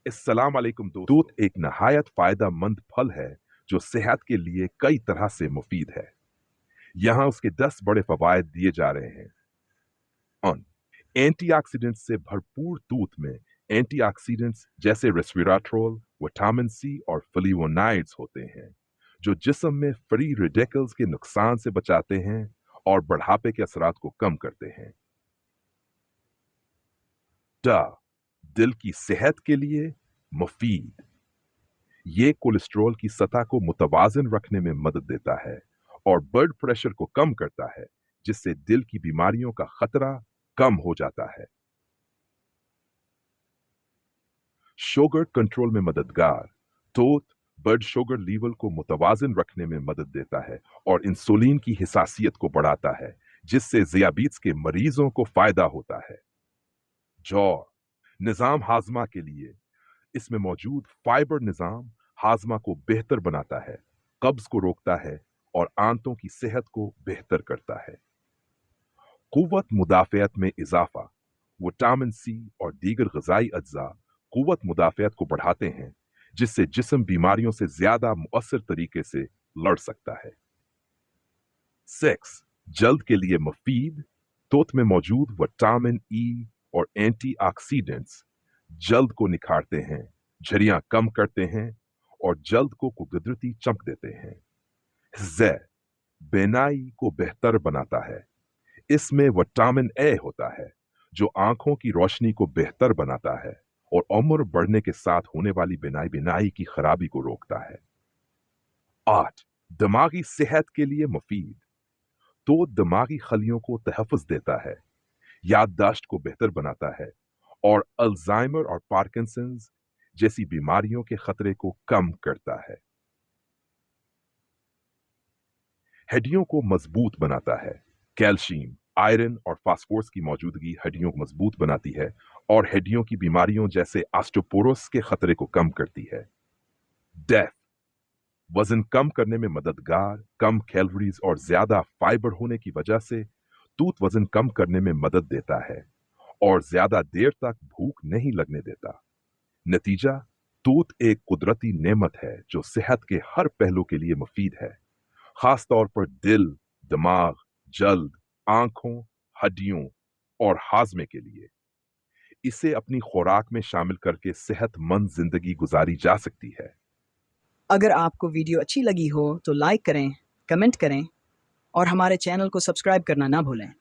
अस्सलाम वालेकुम दोस्तों। दूध एक नहायत फायदेमंद फल है जो सेहत के लिए कई तरह से मुफीद है। यहाँ उसके 10 बड़े फवायद दिए जा रहे हैं। ऑन एंटीऑक्सीडेंट्स से भरपूर दूध में एंटीऑक्सीडेंट्स जैसे रेस्वेराट्रोल, विटामिन सी और फ्लेवोनाइड्स होते हैं जो जिस्म में फ्री रेडिकल्स के नुकसान से बचाते हैं और बढ़ापे के असरात को कम करते हैं। दिल की सेहत के लिए मुफीद, ये कोलेस्ट्रॉल की सतह को मुतवाजन रखने में मदद देता है और ब्लड प्रेशर को कम करता है, जिससे दिल की बीमारियों का खतरा कम हो जाता है। शुगर कंट्रोल में मददगार, दूध ब्लड शुगर लेवल को मुतवाजन रखने में मदद देता है और इंसुलिन की हिसासियत को बढ़ाता है, जिससे ज़ियाबीत्स के मरीजों को फायदा होता है। जौ निज़ाम हाजमा के लिए इसमें मौजूद फाइबर निज़ाम हाजमा को बेहतर बनाता है, कब्ज को रोकता है और आंतों की सेहत को बेहतर करता है। कुव्वत मुदाफ़ियत में इजाफा, विटामिन सी और दीगर ग़िज़ाई अज्जा कुव्वत मुदाफ़ियत को बढ़ाते हैं, जिससे जिस्म बीमारियों से ज़्यादा मुअस्सर तरीके से लड़ सकता है। सेक्स जल्द के लिए मुफीद, दूध में मौजूद विटामिन ई और एंटीऑक्सीडेंट्स जल्द को निखारते हैं, झुर्रियां कम करते हैं और जल्द को कुदरती चमक देते हैं। बेनाई को बेहतर बनाता है, इसमें विटामिन ए होता है जो आंखों की रोशनी को बेहतर बनाता है और उम्र बढ़ने के साथ होने वाली बिनाई की खराबी को रोकता है। 8 दिमागी सेहत के लिए मुफीद, तो दिमागी खलियों को तहफ़्फ़ुज़ देता है, याददाश्त को बेहतर बनाता है और अल्जाइमर और पार्किंसंस जैसी बीमारियों के खतरे को कम करता है। हड्डियों को मजबूत बनाता है, कैल्शियम, आयरन और फास्फोरस की मौजूदगी हड्डियों को मजबूत बनाती है और हड्डियों की बीमारियों जैसे ऑस्टियोपोरोसिस के खतरे को कम करती है। डेथ वजन कम करने में मददगार, कम कैलोरीज और ज्यादा फाइबर होने की वजह से दूध वजन कम करने में मदद देता है और ज्यादा देर तक भूख नहीं लगने देता। नतीजा, दूध एक कुदरती नेमत है जो सेहत के हर पहलू के लिए मुफीद है, खास तौर पर दिल, दिमाग, जल्द, आंखों, हड्डियों और हाजमे के लिए। इसे अपनी खुराक में शामिल करके सेहतमंद जिंदगी गुजारी जा सकती है। अगर आपको वीडियो अच्छी लगी हो तो लाइक करें, कमेंट करें और हमारे चैनल को सब्सक्राइब करना ना भूलें।